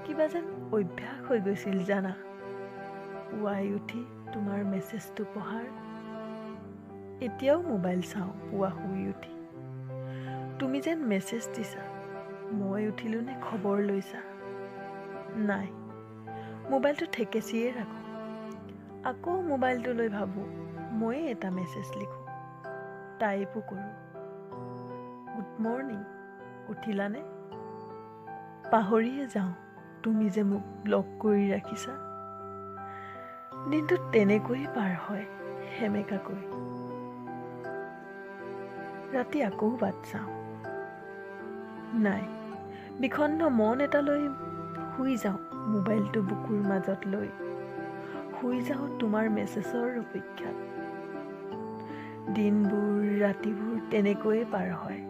কিবা যেন অভ্যাস হৈ গৈছিল জানা, পুৱাই উঠি তোমাৰ মেছেজটো পঢ়াৰ। এতিয়াও মোবাইল চাওঁ পুৱা শুই উঠি। তুমি যেন মেছেজ দিছা, মই উঠিলোঁ নে খবৰ লৈছা? নাই, মোবাইলটো ঠেকেচিয়ে ৰাখোঁ। আকৌ মোবাইলটো লৈ ভাবোঁ ময়ে এটা মেছেজ লিখোঁ, টাইপো কৰোঁ। গুড মৰ্ণিং, উঠিলানে? পাহৰিয়ে যাওঁ তুমি যে মোক ব্লক কৰি ৰাখিছা। দিনটো তেনেকৈয়ে পাৰ হয় সেমেকাকৈ। ৰাতি আকৌ বাট চাওঁ। নাই, বিষণ্ণ মন এটা লৈ শুই যাওঁ মোবাইলটো বুকুৰ মাজত লৈ। শুই যাওঁ তোমাৰ মেছেজৰ অপেক্ষাত। দিনবোৰ ৰাতিবোৰ তেনেকৈয়ে পাৰ হয়।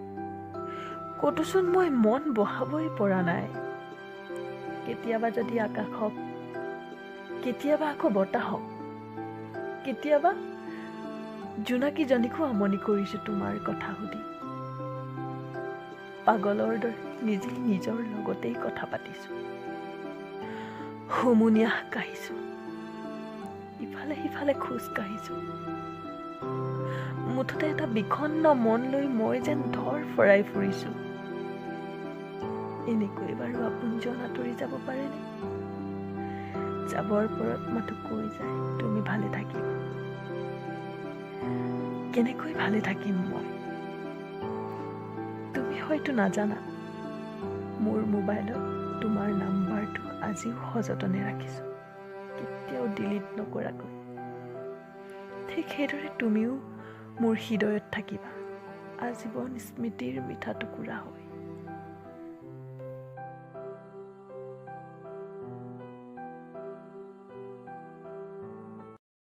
ক'তোচোন মই মন বহাবই পৰা নাই। কেতিয়াবা যদি আকাশ হওক, কেতিয়াবা আকৌ বতাহ হওক, কেতিয়াবা জোনাকীজনীকো আমনি কৰিছোঁ তোমাৰ কথা সুধি। পাগলৰ দৰে নিজেই নিজৰ লগতেই কথা পাতিছোঁ। হুমুনিয়াহ কাঢ়িছোঁ, ইফালে সিফালে খোজ কাঢ়িছোঁ। মুঠতে এটা বিষণ্ণ মন লৈ মই যেন ধৰ ফৰাই ফুৰিছোঁ। এনেকৈ বাৰু আপোনজন আঁতৰি যাব পাৰেনে? যাবৰ পৰত মাথো কৈ যায় তুমি ভালে থাকিবা। কেনেকৈ ভালে থাকিম মই? তুমি হয়তো নাজানা, মোৰ মোবাইলত তোমাৰ নাম্বাৰটো আজিও সযতনে ৰাখিছোঁ, কেতিয়াও ডিলিট নকৰাকৈ। ঠিক সেইদৰে তুমিও মোৰ হৃদয়ত থাকিবা, আজীৱন স্মৃতিৰ মিঠা টুকুৰা হৈ।